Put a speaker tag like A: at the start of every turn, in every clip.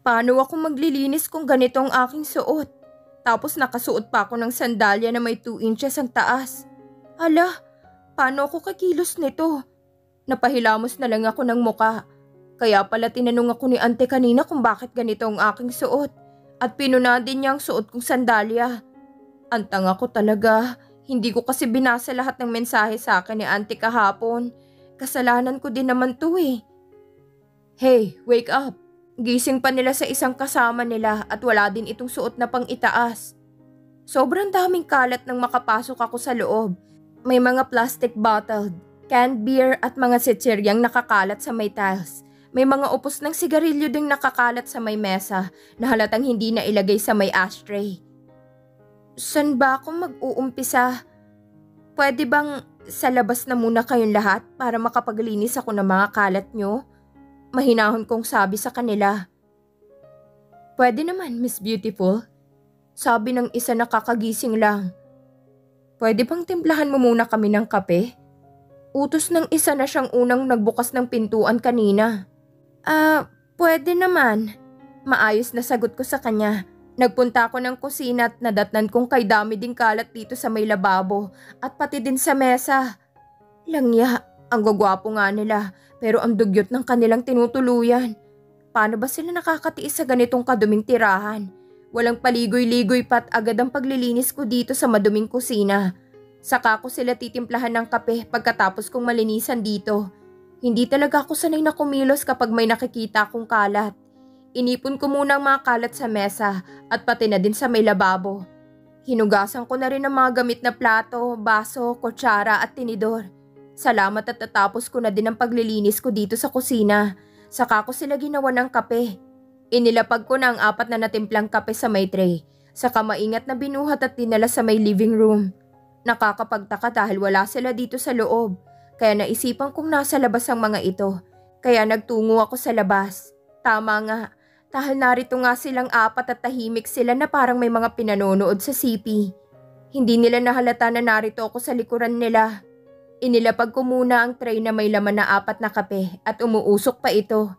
A: Paano ako maglilinis kung ganito ang aking suot? Tapos nakasuot pa ako ng sandalya na may 2 inches ang taas. Hala, paano ako kakilos nito? Napahilamos na lang ako ng muka. Kaya pala tinanong ako ni ante kanina kung bakit ganito ang aking suot. At pinuna din niya ang suot kong sandalya. Antang ako talaga. Hindi ko kasi binasa lahat ng mensahe sa akin ni ante kahapon. Kasalanan ko din naman to eh. Hey, wake up. Gising pa nila sa isang kasama nila at wala din itong suot na pang itaas. Sobrang daming kalat nang makapasok ako sa loob. May mga plastic bottle, canned beer at mga chichiryang nakakalat sa may tiles. May mga upos ng sigarilyo ding nakakalat sa may mesa na halatang hindi na ilagay sa may ashtray. San ba ako mag-uumpisa? Pwede bang sa labas na muna kayong lahat para makapaglinis ako ng mga kalat nyo? Mahinahon kong sabi sa kanila. Pwede naman, Miss Beautiful. Sabi ng isa na kakagising lang. Pwede bang timplahan mo muna kami ng kape? Utos ng isa na siyang unang nagbukas ng pintuan kanina. Pwede naman. Maayos na sagot ko sa kanya. Nagpunta ako ng kusina at nadatnan kong kay dami ding kalat dito sa may lababo at pati din sa mesa. Langya, ang gagwapo nga nila. Pero ang dugyot ng kanilang tinutuluyan. Paano ba sila nakakatiis sa ganitong kaduming tirahan? Walang paligoy-ligoy pat agad ang paglilinis ko dito sa maduming kusina. Saka ko sila titimplahan ng kape pagkatapos kong malinisan dito. Hindi talaga ako sanay na kumilos kapag may nakikita akong kalat. Inipon ko muna ang mga kalat sa mesa at pati na din sa may lababo. Hinugasan ko na rin ang mga gamit na plato, baso, kutsara at tinidor. Salamat at tatapos ko na din ang paglilinis ko dito sa kusina. Saka ko sila ginawa ng kape. Inilapag ko na ang 4 na natimplang kape sa may tray. Saka maingat na binuhat at dinala sa may living room. Nakakapagtaka dahil wala sila dito sa loob. Kaya naisipan kong nasa labas ang mga ito. Kaya nagtungo ako sa labas. Tama nga. Dahil narito nga silang 4 at tahimik sila na parang may mga pinanonood sa CP. Hindi nila nahalata na narito ako sa likuran nila. Inilapag ko muna ang tray na may laman na 4 na kape at umuusok pa ito.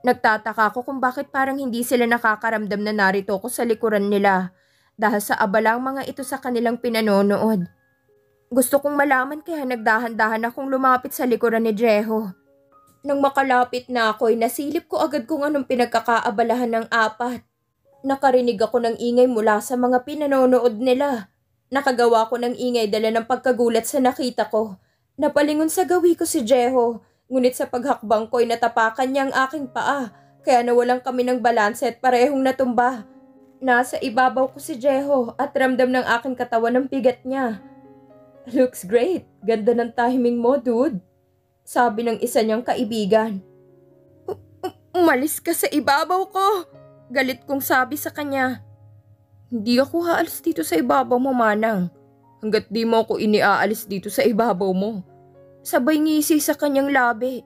A: Nagtataka ako kung bakit parang hindi sila nakakaramdam na narito ako sa likuran nila dahil sa abala ang mga ito sa kanilang pinanonood. Gusto kong malaman kaya nagdahan-dahan akong lumapit sa likuran ni Jeho. Nang makalapit na ako ay nasilip ko agad kung anong pinagkakaabalahan ng 4. Nakarinig ako ng ingay mula sa mga pinanonood nila. Nakagawa ko ng ingay dala ng pagkagulat sa nakita ko. Napalingon sa gawi ko si Jeho, ngunit sa paghakbang ko ay natapakan niya ang aking paa, kaya nawalan kami ng balanse at parehong natumba. Nasa ibabaw ko si Jeho at ramdam ng aking katawan ang bigat niya. Looks great, ganda ng timing mo, dude. Sabi ng isa niyang kaibigan. Umalis ka sa ibabaw ko, galit kong sabi sa kanya. Hindi ako haalis dito sa ibabaw mo, Manang. Hanggat di mo ako iniaalis dito sa ibabaw mo. Sabay ngisi sa kanyang labi.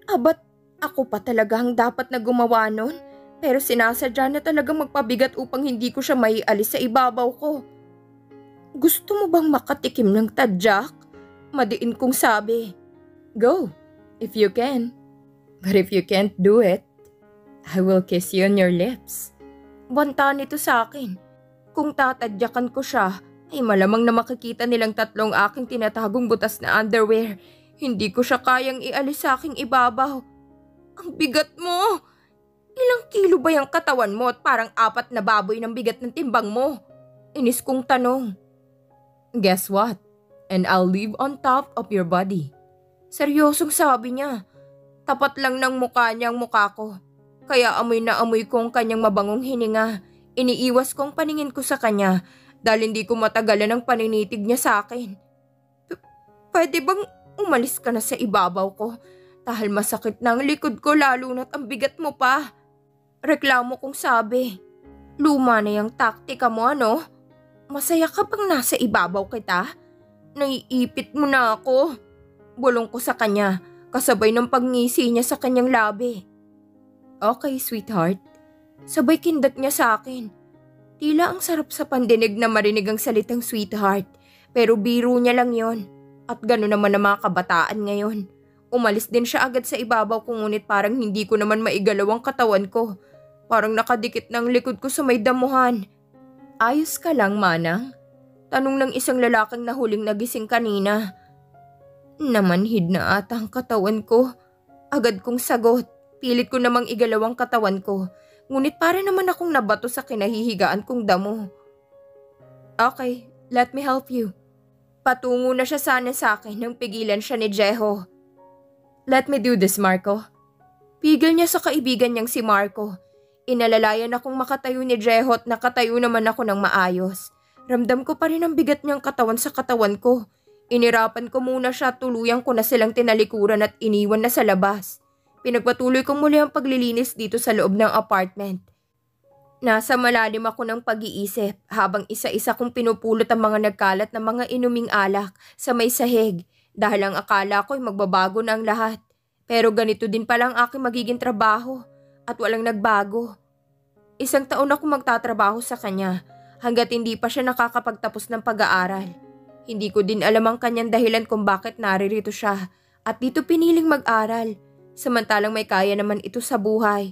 A: Abat, ako pa talaga ang dapat na gumawa nun? Pero sinasadya na talagang magpabigat upang hindi ko siya maialis sa ibabaw ko. Gusto mo bang makatikim ng tadyak? Madiin kong sabi. Go, if you can. But if you can't do it, I will kiss you on your lips. Banta nito sa akin. Kung tatadyakan ko siya, ay malamang na makikita nilang 3 aking tinatagong butas na underwear. Hindi ko siya kayang ialis sa aking ibabaw. Ang bigat mo! Ilang kilo ba yung katawan mo at parang 4 na baboy ng bigat ng timbang mo? Inis kong tanong. Guess what? And I'll live on top of your body. Seryosong sabi niya. Tapat lang ng mukha niya ang mukha ko. Kaya amoy na amoy ko ang kanyang mabangong hininga. Iniiwas ko ang paningin ko sa kanya dahil hindi ko matagalan ang paninitig niya sa akin. Pwede bang umalis ka na sa ibabaw ko? Dahil masakit na ang likod ko lalo na't ang bigat mo pa. Reklamo kong sabi. Luma na yung taktika mo, ano? Masaya ka bang nasa ibabaw kita? Naiipit mo na ako. Bulong ko sa kanya kasabay ng pagngisi niya sa kanyang labi. Okay, sweetheart. Sabay kindat niya sa akin. Tila ang sarap sa pandinig na marinig ang salitang sweetheart, pero biro niya lang yon. At gano'n naman ang mga kabataan ngayon. Umalis din siya agad sa ibabaw ko ngunit parang hindi ko naman maigalaw ang katawan ko. Parang nakadikit ng likod ko sa may damuhan. Ayos ka lang, Manang? Tanong ng isang lalaking na huling nagising kanina. Namanhid na ata ang katawan ko. Agad kong sagot. Pilit ko namang igalaw ang katawan ko. Ngunit para naman akong nabato sa kinahihigaan kong damo. Okay, let me help you. Patungo na siya sana sa akin nang pigilan siya ni Jeho. Let me do this, Marco. Pigil niya sa kaibigan niyang si Marco. Inalalayan akong makatayo ni Jeho at nakatayo naman ako ng maayos. Ramdam ko pa rin ang bigat niyang katawan sa katawan ko. Inirapan ko muna siya at tuluyang ko na silang tinalikuran at iniwan na sa labas. Pinagpatuloy ko muli ang paglilinis dito sa loob ng apartment. Nasa malalim ako ng pag-iisip habang isa-isa kong pinupulot ang mga nagkalat na mga inuming alak sa may sahig dahil ang akala ko'y magbabago na ang lahat. Pero ganito din pala ang aking magiging trabaho at walang nagbago. 1 taon akong magtatrabaho sa kanya hanggat hindi pa siya nakakapagtapos ng pag-aaral. Hindi ko din alam ang kanyang dahilan kung bakit naririto siya at dito piniling mag-aral. Samantalang may kaya naman ito sa buhay.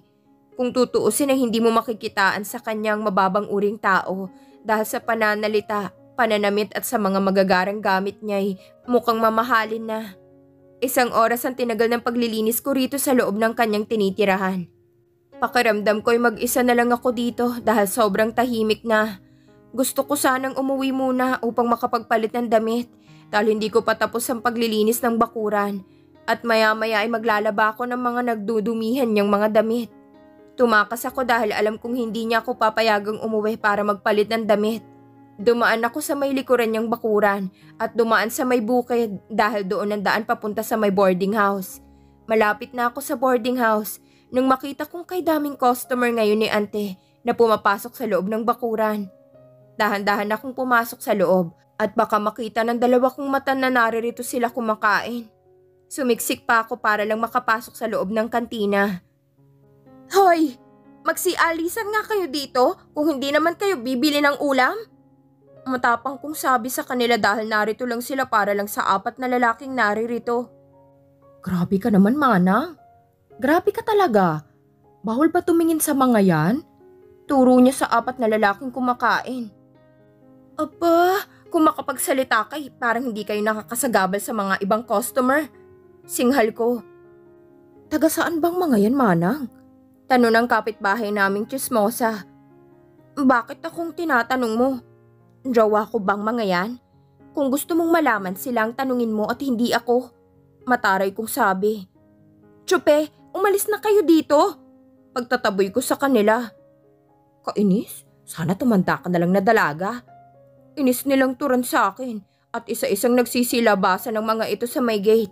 A: Kung tutuusin ay hindi mo makikitaan sa kanyang mababang uring tao dahil sa pananalita, pananamit at sa mga magagarang gamit niya'y mukhang mamahalin na. 1 oras ang tinagal ng paglilinis ko rito sa loob ng kanyang tinitirahan. Pakiramdam ko'y mag-isa na lang ako dito dahil sobrang tahimik na. Gusto ko sanang umuwi muna upang makapagpalit ng damit dahil hindi ko pa tapos ang paglilinis ng bakuran at maya-maya ay maglalaba ako ng mga nagdudumihan niyang mga damit. Tumakas ako dahil alam kong hindi niya ako papayagang umuwi para magpalit ng damit. Dumaan ako sa may likuran niyang bakuran at dumaan sa may bukid dahil doon ang daan papunta sa may boarding house. Malapit na ako sa boarding house nang makita kong kay daming customer ngayon ni Ante na pumapasok sa loob ng bakuran. Dahan-dahan akong pumasok sa loob at baka makita ng 2 kong mata na naririto sila kumakain. Sumiksik pa ako para lang makapasok sa loob ng kantina. Hoy! Magsialisan nga kayo dito kung hindi naman kayo bibili ng ulam? Matapang kong sabi sa kanila dahil narito lang sila para lang sa 4 na lalaking naririto. Grabe ka naman, Manang. Grabe ka talaga. Bawal ba tumingin sa mga yan? Turo niya sa 4 na lalaking kumakain. Aba, kung makapagsalita kay parang hindi kayo nakakasagabal sa mga ibang customer. Singhal ko. Taga saan bang mga yan, Manang? Tanong ng kapitbahay naming chismosa. Bakit akong tinatanong mo? Jowa ko bang mga yan? Kung gusto mong malaman silang tanungin mo at hindi ako. Mataray kong sabi. Tsupe, umalis na kayo dito. Pagtataboy ko sa kanila. Kainis? Sana tumanda ka na lang na dalaga. Inis nilang turan sa akin at isa-isang nagsisilabasan ng mga ito sa may gate.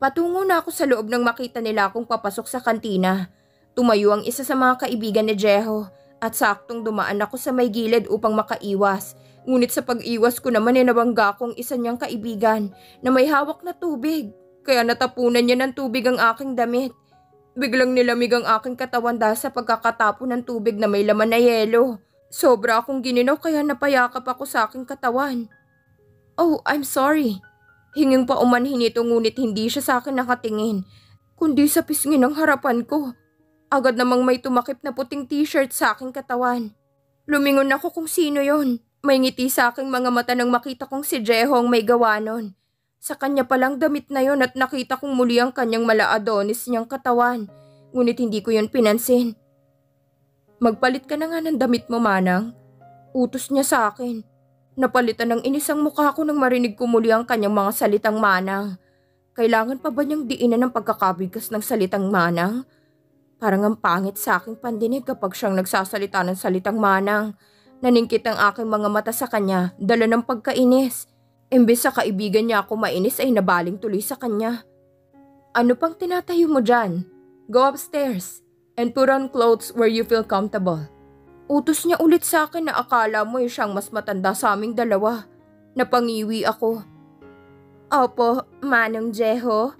A: Patungo na ako sa loob nang makita nila akong papasok sa kantina. Tumayo ang isa sa mga kaibigan ni Jeho at saktong dumaan ako sa may gilid upang makaiwas. Ngunit sa pag-iwas ko naman ay nabangga kong isa niyang kaibigan na may hawak na tubig. Kaya natapunan niya ng tubig ang aking damit. Biglang nilamig ang aking katawan dahil sa pagkakatapon ng tubig na may laman na yelo. Sobra akong gininaw kaya napayakap ako sa aking katawan. Oh, I'm sorry. Hinging pa umanhin ito ngunit hindi siya sa akin nakatingin, kundi sa pisngi ng harapan ko. Agad namang may tumakip na puting t-shirt sa aking katawan. Lumingon ako kung sino yon. May ngiti sa aking mga mata nang makita kong si Jeho ang may gawa nun. Sa kanya palang damit na yon at nakita kong muli ang kanyang mala-adonis niyang katawan. Ngunit hindi ko yon pinansin. Magpalit ka na nga ng damit mo, Manang. Utos niya sa akin. Napalitan ng inis ang mukha ko nang marinig ko muli ang kanyang mga salitang Manang. Kailangan pa ba niyang diinan ng pagkakabigas ng salitang Manang? Parang ang pangit sa aking pandinig kapag siyang nagsasalita ng salitang Manang. Naningkit ang aking mga mata sa kanya, dala ng pagkainis. Imbes sa kaibigan niya ako mainis ay nabaling tuloy sa kanya. Ano pang tinatayo mo dyan? Go upstairs and put on clothes where you feel comfortable. Utos niya ulit sa akin na akala mo siyang mas matanda sa aming 2. Napangiwi ako. Opo, Manang Jeho.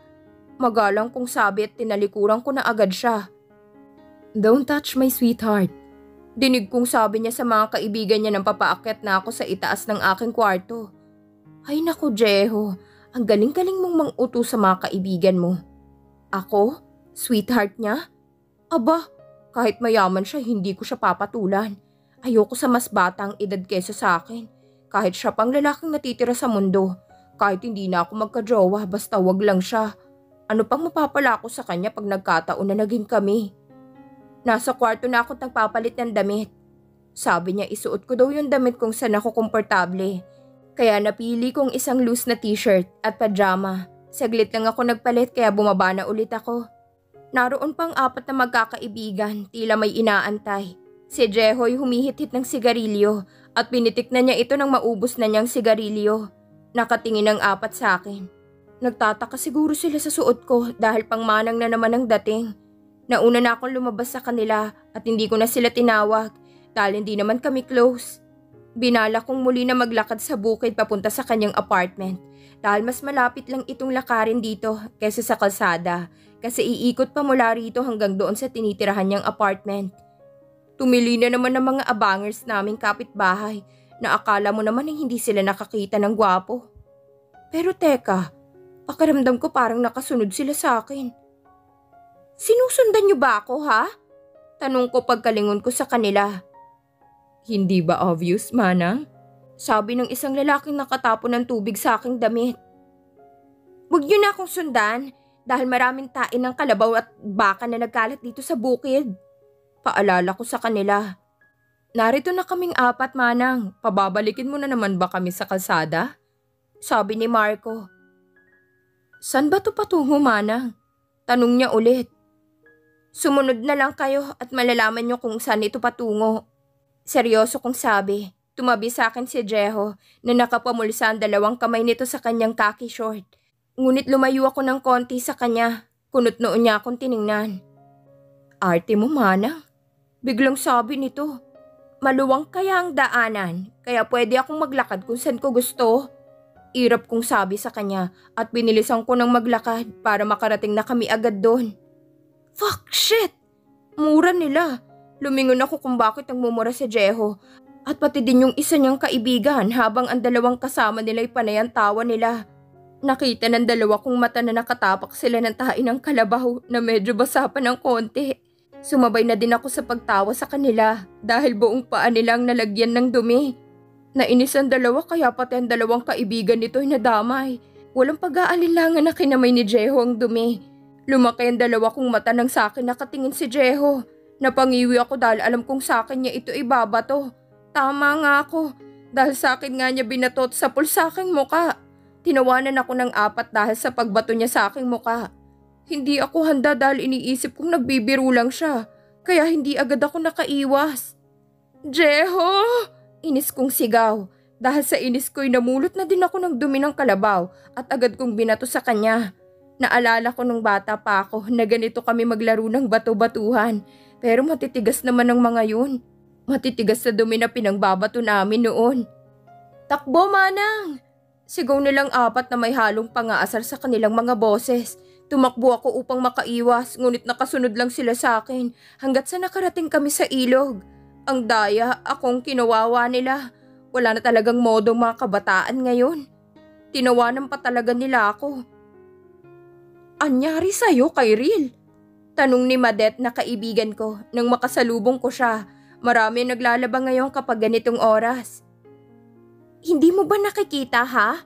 A: Magalang kong sabi at tinalikuran ko na agad siya. Don't touch my sweetheart. Dinig kong sabi niya sa mga kaibigan niya nang papaakyat na ako sa itaas ng aking kwarto. Ay naku, Jeho, ang galing-galing mong mang-utos sa mga kaibigan mo. Ako? Sweetheart niya? Aba, Kahit mayaman siya, hindi ko siya papatulan. Ayoko sa mas batang edad kesa sa akin. Kahit siya pang lalaking natitira sa mundo. Kahit hindi na ako magka-jowa, basta wag lang siya. Ano pang mapapala ko sa kanya pag nagkataon na naging kami? Nasa kwarto na ako nagpapalit ng damit. Sabi niya isuot ko daw yung damit kung saan ako komportable. Kaya napili kong isang loose na t-shirt at pajama. Saglit lang ako nagpalit kaya bumaba na ulit ako. Naroon pang 4 na magkakaibigan, tila may inaantay. Si Jehoy humihit-hit ng sigarilyo at pinitik na niya ito nang maubos na niyang sigarilyo. Nakatingin ang 4 sa akin. Nagtataka siguro sila sa suot ko dahil pangmanang na naman ang dating. Nauna na akong lumabas sa kanila at hindi ko na sila tinawag dahil hindi naman kami close. Binala kong muli na maglakad sa bukid papunta sa kanyang apartment dahil mas malapit lang itong lakarin dito kaysa sa kalsada kasi iikot pa mula rito hanggang doon sa tinitirahan niyang apartment. Tumili na naman ng mga abangers naming kapitbahay na akala mo naman ay hindi sila nakakita ng gwapo. Pero teka, pakiramdam ko parang nakasunod sila sa akin. Sinusundan niyo ba ako ha? Tanong ko pagkalingon ko sa kanila. Hindi ba obvious, Manang? Sabi ng isang lalaking nakatapon ng tubig sa aking damit. Huwag niyo na akong sundan dahil maraming tain ng kalabaw at baka na nagkalat dito sa bukid. Paalala ko sa kanila. Narito na kaming 4, Manang. Pababalikin mo na naman ba kami sa kalsada? Sabi ni Marco. San ba to patungo, Manang? Tanong niya ulit. Sumunod na lang kayo at malalaman niyo kung saan ito patungo. Seryoso kong sabi. Tumabi sa akin si Jeho na nakapamulsa ang 2 kamay nito sa kanyang khaki short. Ngunit lumayo ako ng konti sa kanya. Kunot noon niya akong tiningnan. Arte mo, Manang. Biglang sabi nito. Maluwang kaya ang daanan, kaya pwede akong maglakad kung saan ko gusto. Irap kong sabi sa kanya at binilisan ko ng maglakad para makarating na kami agad doon. Fuck shit! Mura nila. Lumingon ako kung bakit ang mumura si Jeho at pati din yung isa niyang kaibigan habang ang 2 kasama nila'y panay ang tawa nila. Nakita ng 2 kong mata na nakatapak sila ng tain ng kalabaw na medyo basa pa ng konti. Sumabay na din ako sa pagtawa sa kanila dahil buong paa nilang nalagyan ng dumi. Nainis ang 2 kaya pati ang 2 kaibigan nito ay nadamay. Walang pag-aalinlangan na kinamay ni Jeho ang dumi. Lumaki ang 2 kong mata nang sa akin nakatingin si Jeho. Napangiwi ako dahil alam kong sa akin niya ito ibabato. Tama nga ako dahil sa akin nga niya binatot sa sa aking muka. Tinawanan ako ng 4 dahil sa pagbato niya sa aking muka. Hindi ako handa dahil iniisip kong nagbibiro lang siya, kaya hindi agad ako nakaiwas. Jeho! Inis kong sigaw. Dahil sa inis ko'y namulot na din ako ng dumi ng kalabaw at agad kong binato sa kanya. Naalala ko nung bata pa ako na ganito kami maglaro ng bato-batuhan, pero matitigas naman ang mga yun. Matitigas sa dumi na pinangbabato namin noon. Takbo, Manang! Sigaw nilang 4 na may halong pangaasar sa kanilang mga boses. Tumakbo ako upang makaiwas, ngunit nakasunod lang sila sa akin hanggat sa nakarating kami sa ilog. Ang daya, akong kinawawa nila. Wala na talagang modo mga kabataan ngayon. Tinawanan pa talaga nila ako. Anyari sa'yo, Kyril? Tanong ni Madet na kaibigan ko nang makasalubong ko siya. Marami naglalaba ngayon kapag ganitong oras. Hindi mo ba nakikita ha?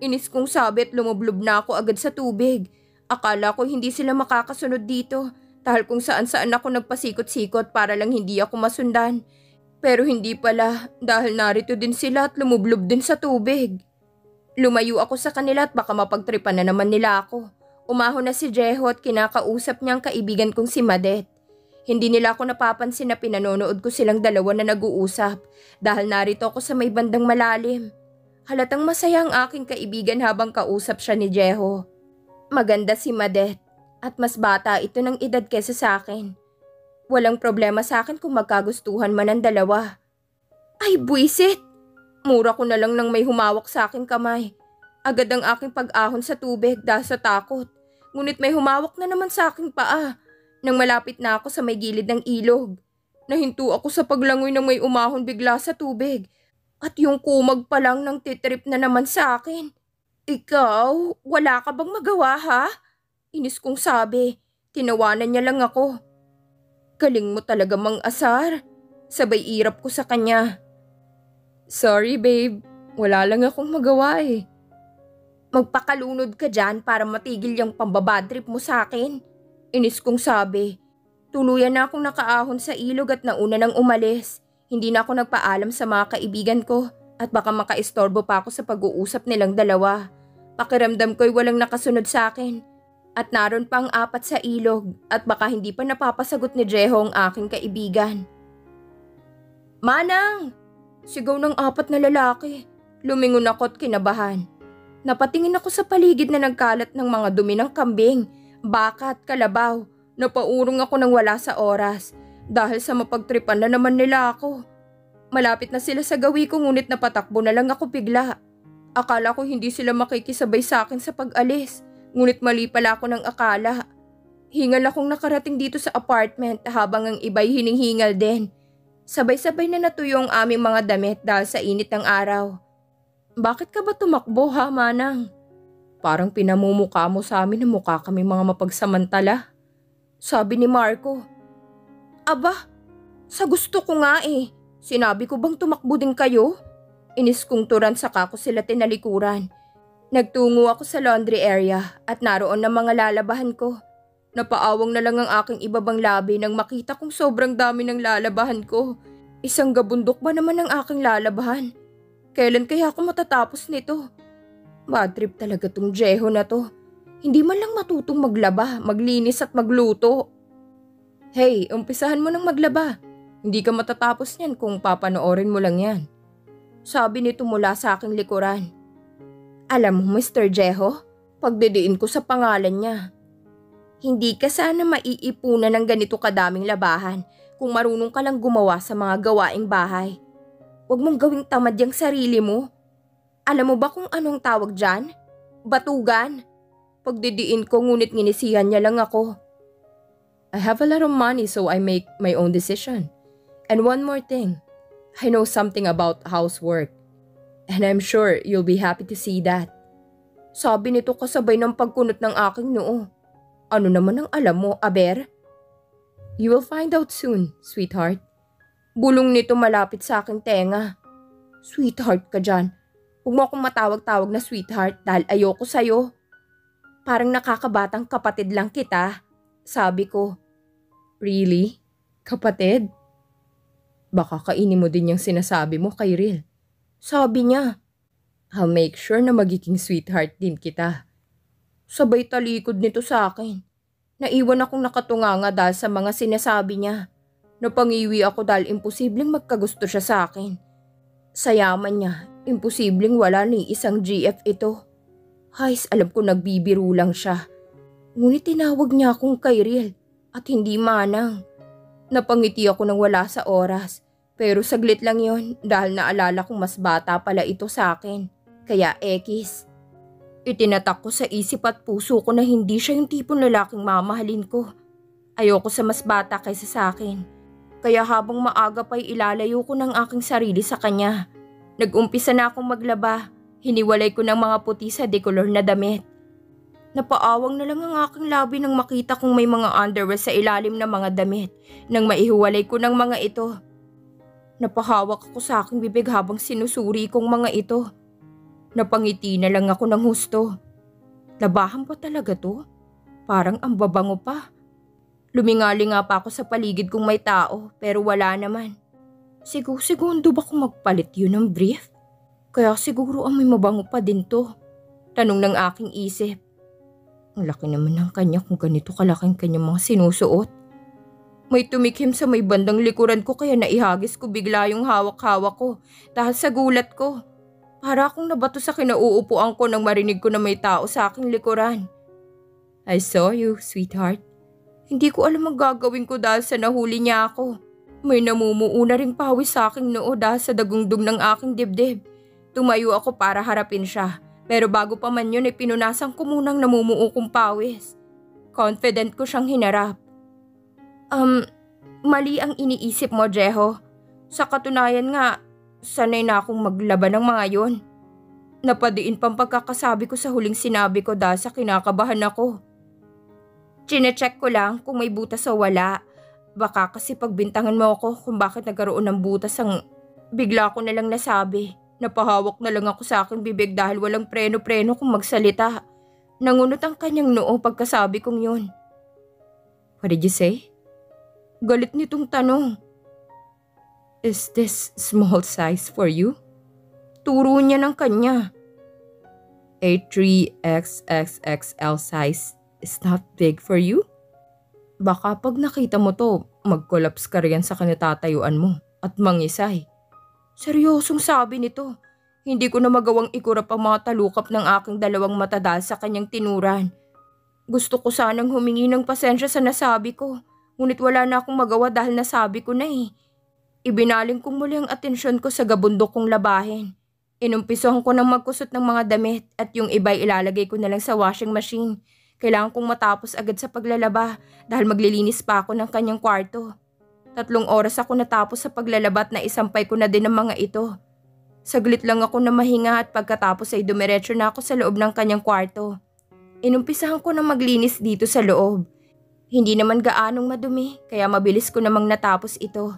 A: Inis kong sabi at lumublob na ako agad sa tubig. Akala ko hindi sila makakasunod dito dahil kung saan-saan ako nagpasikot-sikot para lang hindi ako masundan. Pero hindi pala dahil narito din sila at lumublob din sa tubig. Lumayo ako sa kanila at baka mapagtripan na naman nila ako. Umahon na si Jeho at kinakausap niya ang kaibigan kong si Madet. Hindi nila ako napapansin na pinanonood ko silang 2 na nag-uusap dahil narito ako sa may bandang malalim. Halatang masaya ang aking kaibigan habang kausap siya ni Jeho. Maganda si Madet at mas bata ito ng edad kesa sa akin. Walang problema sa akin kung magkagustuhan man ang 2. Ay buwisit! Mura ko na lang nang may humawak sa aking kamay. Agad ang aking pag-ahon sa tubig dahil sa takot. Ngunit may humawak na naman sa aking paa. Nang malapit na ako sa may gilid ng ilog. Nahinto ako sa paglangoy ng may umahon bigla sa tubig. At yung kumag pa lang nang titrip na naman sa akin. Ikaw, wala ka bang magawa ha? Inis kong sabi. Tinawanan niya lang ako. Galing mo talaga mang-asar. Sabay irap ko sa kanya. Sorry babe, wala lang akong magawa eh. Magpakalunod ka dyan para matigil yung pambabadrip mo sa akin. Inis kong sabi. Tuluyan na akong nakaahon sa ilog at nauna nang umalis. Hindi na ako nagpaalam sa mga kaibigan ko at baka makaistorbo pa ako sa pag-uusap nilang dalawa. Pakiramdam ko'y walang nakasunod sa akin. At naroon pang 4 sa ilog at baka hindi pa napapasagot ni Jeho ang aking kaibigan. Manang! Sigaw ng 4 na lalaki. Lumingon ako't kinabahan. Napatingin ako sa paligid na nagkalat ng mga dumi ng kambing, baka at kalabaw. Napaurong ako ng wala sa oras dahil sa mapagtripan na naman nila ako. Malapit na sila sa gawi ko ngunit napatakbo na lang ako bigla. Akala ko hindi sila makikisabay sa akin sa pag-alis, ngunit mali pala ako ng akala. Hingal akong nakarating dito sa apartment habang ang iba'y hininghingal din. Sabay-sabay na natuyo ang aming mga damit dahil sa init ng araw. Bakit ka ba tumakbo ha, Manang? Parang pinamumukha mo sa amin na mukha kami mga mapagsamantala. Sabi ni Marco. Aba, sa gusto ko nga eh. Sinabi ko bang tumakbo din kayo? Inis kong turan saka ko sila tinalikuran. Nagtungo ako sa laundry area at naroon na mga lalabahan ko. Napaawang na lang ang aking ibabang labi nang makita kong sobrang dami ng lalabahan ko. Isang gabundok ba naman ang aking lalabahan? Kailan kaya ako matatapos nito? Bad trip talaga tong Jeho na to. Hindi man lang matutong maglaba, maglinis at magluto. Hey, umpisahan mo nang maglaba. Hindi ka matatapos niyan kung papanoorin mo lang yan. Sabi nito mula sa aking likuran. Alam mo, Mr. Jeho, pagdidiin ko sa pangalan niya. Hindi ka sana maiipunan ng ganito kadaming labahan kung marunong ka lang gumawa sa mga gawaing bahay. Huwag mong gawing tamad yung sarili mo. Alam mo ba kung anong tawag dyan? Batugan. Pagdidiin ko ngunit nginisihan niya lang ako. I have a lot of money so I make my own decision. And one more thing. I know something about housework. And I'm sure you'll be happy to see that. Sabi nito kasabay ng pagkunot ng aking noo. Ano naman ang alam mo, Aber? You will find out soon, sweetheart. Bulong nito malapit sa aking tenga. Sweetheart ka dyan. Huwag mo akong matawag-tawag na sweetheart dahil ayoko sa'yo. Parang nakakabatang kapatid lang kita, sabi ko. Really? Kapatid? Baka kainin mo din yung sinasabi mo kay Ril. Sabi niya. I'll make sure na magiging sweetheart din kita. Sabay talikod nito sa akin. Naiwan akong nakatunganga dahil sa mga sinasabi niya. Napangiwi ako dahil imposibleng magkagusto siya sa akin. Sa yaman niya, imposibleng wala ni isang GF ito. Hays, alam ko nagbibiro lang siya. Ngunit tinawag niya akong Kyril at hindi Manang. Napangiti ako nang wala sa oras. Pero saglit lang yon dahil naalala kong mas bata pala ito sa akin. Kaya X. Itinatak ko sa isip at puso ko na hindi siya yung tipong lalaking mamahalin ko. Ayoko sa mas bata kaysa sa akin. Kaya habang maaga pa'y ilalayo ko ng aking sarili sa kanya. Nag-umpisa na akong maglaba. Hiniwalay ko ng mga puti sa dekolor na damit. Napaawang na lang ang aking labi nang makita kong may mga underwear sa ilalim ng mga damit nang maihiwalay ko ng mga ito. Napahawak ako sa aking bibig habang sinusuri kong mga ito. Napangiti na lang ako ng husto. Labahan pa talaga to? Parang ang babango pa. Lumingali nga pa ako sa paligid kung may tao pero wala naman. Segundo ba kung magpalit yun ng brief? Kaya siguro ang may mabango pa din to. Tanong ng aking isip. Ang laki naman ng kanya kung ganito kalaking kanyang mga sinusuot. May tumikim sa may bandang likuran ko kaya naihagis ko bigla yung hawak-hawak ko dahil sa gulat ko. Para akong nabato sa kinauupuan ko nang marinig ko na may tao sa aking likuran. I saw you, sweetheart. Hindi ko alam ang gagawin ko dahil sa nahuli niya ako. May namumuo na ring pawis sa aking noo dahil sa dagundong ng aking dibdib. Tumayo ako para harapin siya. Pero bago pa man yun ay pinunasan ko munang namumuo kong pawis. Confident ko siyang hinarap. Mali ang iniisip mo, Jeho. Sa katunayan nga, sanay na akong maglaban ng mga yon. Napadiin pang pagkakasabi ko sa huling sinabi ko dahil sa kinakabahan ako. Chinecheck ko lang kung may butas o wala. Baka kasi pagbintangan mo ako kung bakit nagkaroon ng butas ang bigla ko na lang nasabi. Napahawak na lang ako sa aking bibig dahil walang preno-preno kung magsalita. Nangunot ang kanyang noo pagkasabi kong yun. What did you say? Galit nitong tanong. Is this small size for you? Turo niya ng kanya. A 3XXXL size is not big for you? Baka pag nakita mo to, mag-collapse ka riyan sa kinatatayuan mo at mangisay. Seryosong sabi nito. Hindi ko na magawang ikurap ang mga talukap ng aking dalawang mata dahil sa kanyang tinuran. Gusto ko sanang humingi ng pasensya sa nasabi ko, ngunit wala na akong magawa dahil nasabi ko na eh. Ibinaling ko muli ang atensyon ko sa gabundok kong labahin. Inumpisahan ko ng magkusot ng mga damit at yung iba'y ilalagay ko na lang sa washing machine. Kailangan kong matapos agad sa paglalaba dahil maglilinis pa ako ng kanyang kwarto. 3 oras ako natapos sa paglalaba at naisampay ko na din ang mga ito. Saglit lang ako na mahinga at pagkatapos ay dumiretso na ako sa loob ng kanyang kwarto. Inumpisahan ko na maglinis dito sa loob. Hindi naman gaanong madumi kaya mabilis ko namang natapos ito.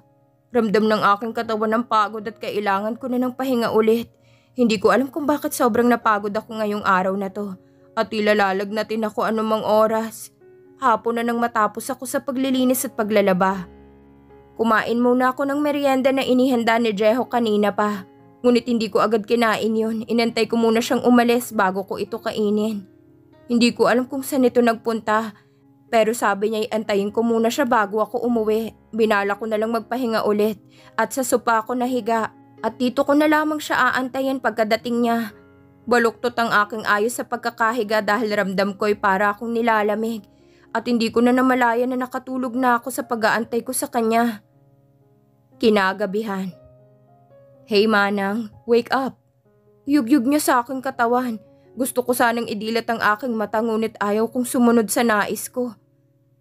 A: Ramdam ng aking katawan ng pagod at kailangan ko na ng pahinga ulit. Hindi ko alam kung bakit sobrang napagod ako ngayong araw na to. At tila lalagnatin ako anumang oras. Hapon na nang matapos ako sa paglilinis at paglalaba. Kumain muna ako ng merienda na inihanda ni Jeho kanina pa. Ngunit hindi ko agad kinain yun. Inantay ko muna siyang umalis bago ko ito kainin. Hindi ko alam kung saan ito nagpunta. Pero sabi niya antayin ko muna siya bago ako umuwi. Binala ko na lang magpahinga ulit. At sa sopa ako nahiga. At dito ko na lamang siya aantayin pagkadating niya. Baluktot ang aking ayos sa pagkakahiga dahil ramdam ko'y para akong nilalamig. At hindi ko na namalayan na nakatulog na ako sa pag-aantay ko sa kanya. Kinagabihan. Hey Manang, wake up. Yugyug niya sa aking katawan. Gusto ko sanang idilat ang aking mata ngunit ayaw kong sumunod sa nais ko.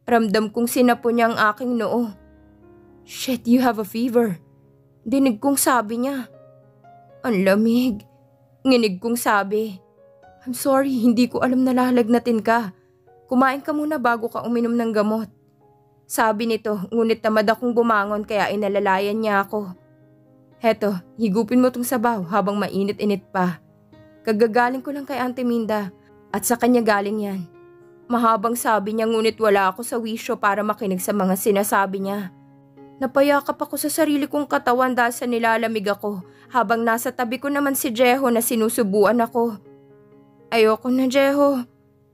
A: Ramdam kong sinapo niya ang aking noo. Shit, you have a fever. Dinig kong sabi niya. Ang lamig. Nginig kong sabi. I'm sorry, hindi ko alam na lalagnatin ka. Kumain ka muna bago ka uminom ng gamot. Sabi nito, ngunit tamad akong bumangon kaya inalalayan niya ako. Heto, higupin mo tong sabaw habang mainit-init pa. Kagagaling ko lang kay Auntie Minda at sa kanya galing yan. Mahabang sabi niya ngunit wala ako sa wisyo para makinig sa mga sinasabi niya. Napayakap ako sa sarili kong katawan dahil sa nilalamig ako habang nasa tabi ko naman si Jeho na sinusubuan ako. Ayoko na Jeho.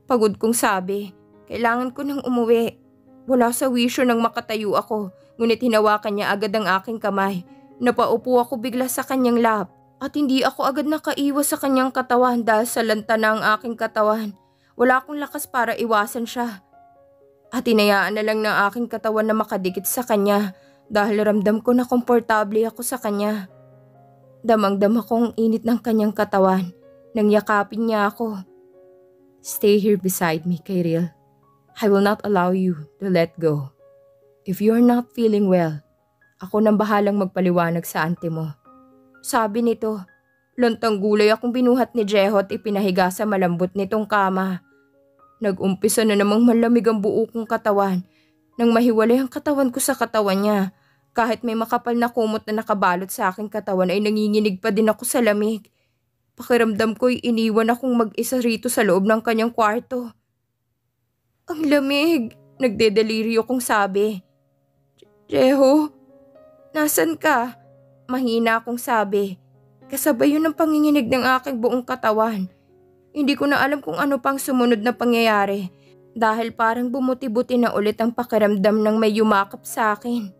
A: Pagod kong sabi. Kailangan ko nang umuwi. Wala sa wisyo nang makatayo ako ngunit hinawakan niya agad ang aking kamay. Napaupo ako bigla sa kanyang lap at hindi ako agad nakaiwas sa kanyang katawan dahil sa lanta na ang aking katawan. Wala akong lakas para iwasan siya. At hinayaan na lang ng aking katawan na makadikit sa kanya. Dahil ramdam ko na komportable ako sa kanya. Damang-dama kong init ng kanyang katawan nang yakapin niya ako. Stay here beside me, Kyril. I will not allow you to let go. If you are not feeling well, ako nang bahalang magpaliwanag sa auntie mo. Sabi nito, lontang gulay akong binuhat ni Jeho at ipinahiga sa malambot nitong kama. Nag-umpisa na namang malamig ang buo kong katawan. Nang mahiwalay ang katawan ko sa katawan niya, kahit may makapal na kumot na nakabalot sa aking katawan ay nanginginig pa din ako sa lamig. Pakiramdam ko'y iniwan akong mag-isa rito sa loob ng kanyang kwarto. Ang lamig, nagdedeliryo kong sabi. Jeho, nasan ka? Mahina akong sabi. Kasabay yun ang panginginig ng aking buong katawan. Hindi ko na alam kung ano pang sumunod na pangyayari. Dahil parang bumuti-buti na ulit ang pakiramdam ng may yumakap sa akin.